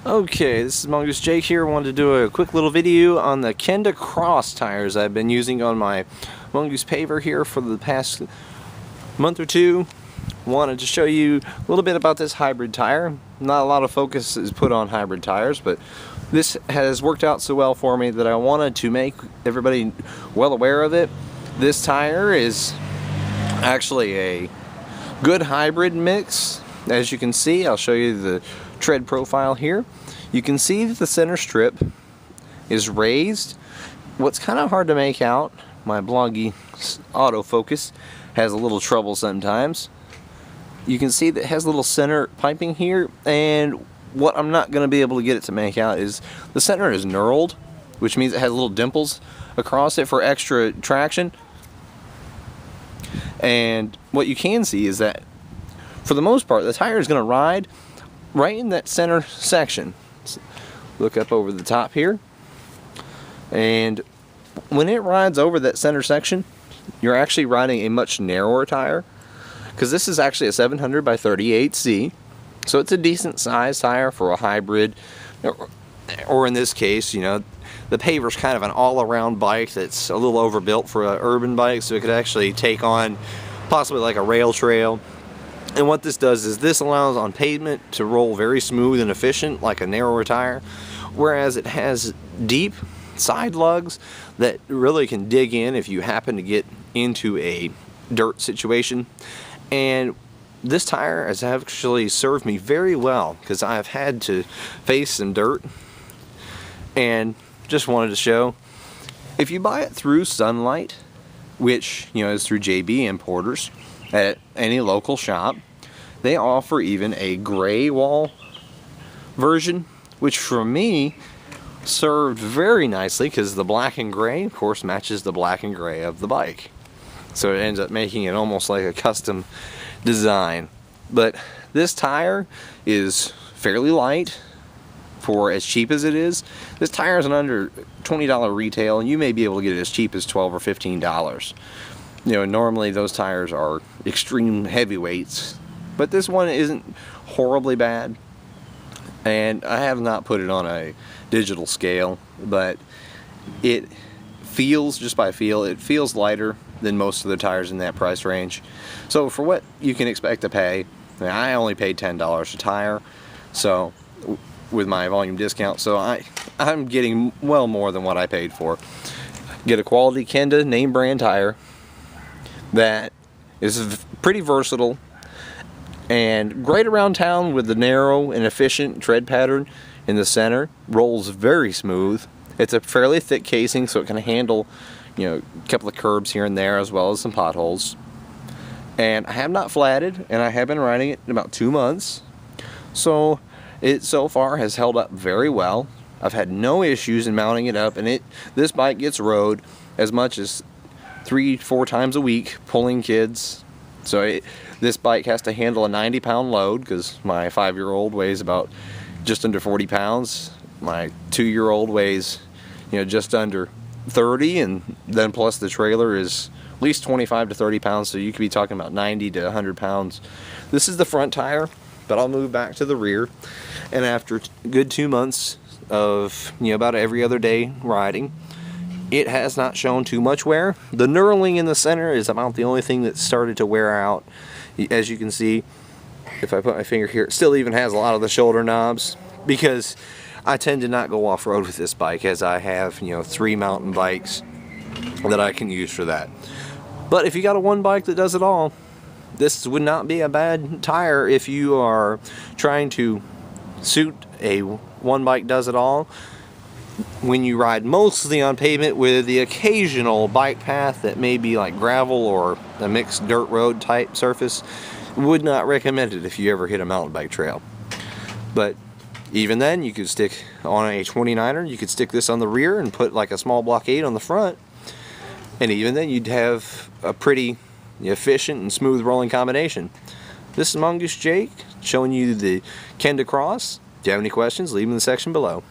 Okay, this is Mongoose Jake here. I wanted to do a quick little video on the Kenda Kross tires I've been using on my Mongoose paver here for the past month or two. Wanted to show you a little bit about this hybrid tire. Not a lot of focus is put on hybrid tires, but this has worked out so well for me that I wanted to make everybody well aware of it. This tire is actually a good hybrid mix. As you can see, I'll show you the tread profile here. You can see that the center strip is raised. What's kind of hard to make out, my bloggy autofocus has a little trouble sometimes. You can see that it has a little center piping here, and what I'm not going to be able to get it to make out is the center is knurled, which means it has little dimples across it for extra traction. And what you can see is that for the most part the tire is going to ride right in that center section. Look up over the top here, and when it rides over that center section, you're actually riding a much narrower tire, because this is actually a 700 by 38C, so it's a decent size tire for a hybrid, or in this case, you know, the paver's kind of an all-around bike that's a little overbuilt for an urban bike, so it could actually take on possibly like a rail trail. And what this does is this allows on pavement to roll very smooth and efficient like a narrower tire, whereas it has deep side lugs that really can dig in if you happen to get into a dirt situation. And this tire has actually served me very well, because I've had to face some dirt, and just wanted to show, if you buy it through Sunlight, which, you know, is through JB Importers at any local shop, they offer even a gray wall version, which for me served very nicely, because the black and gray of course matches the black and gray of the bike, so it ends up making it almost like a custom design. But this tire is fairly light for as cheap as it is. This tire is an under $20 retail, and you may be able to get it as cheap as $12 or $15. You know, normally those tires are extreme heavyweights, but this one isn't horribly bad. And I have not put it on a digital scale, but it feels, just by feel, it feels lighter than most of the tires in that price range. So for what you can expect to pay, I only paid $10 a tire, so with my volume discount, so I'm getting well more than what I paid for. Get a quality Kenda name brand tire that is pretty versatile and great around town with the narrow and efficient tread pattern in the center. Rolls very smooth. It's a fairly thick casing, so it can handle, you know, a couple of curbs here and there, as well as some potholes. And I have not flatted, and I have been riding it in about 2 months, so it so far has held up very well. I've had no issues in mounting it up, and this bike gets rode as much as 3-4 times a week, pulling kids. So this bike has to handle a 90-pound load, because my 5-year-old weighs about just under 40 pounds. My 2-year-old weighs, you know, just under 30, and then plus the trailer is at least 25 to 30 pounds, so you could be talking about 90 to 100 pounds. This is the front tire, but I'll move back to the rear, and after a good 2 months of, you know, about every other day riding, it has not shown too much wear. The knurling in the center is about the only thing that started to wear out. As you can see, if I put my finger here, it still even has a lot of the shoulder knobs, because I tend to not go off-road with this bike, as I have, you know, 3 mountain bikes that I can use for that. But if you got a one bike that does it all, this would not be a bad tire if you are trying to suit a one bike does it all. When you ride mostly on pavement with the occasional bike path that may be like gravel or a mixed dirt road type surface, would not recommend it if you ever hit a mountain bike trail. But even then, you could stick on a 29er, you could stick this on the rear and put like a small block 8 on the front, and even then you'd have a pretty efficient and smooth rolling combination. This is Mongoose Jake showing you the Kenda Kross. If you have any questions, leave them in the section below.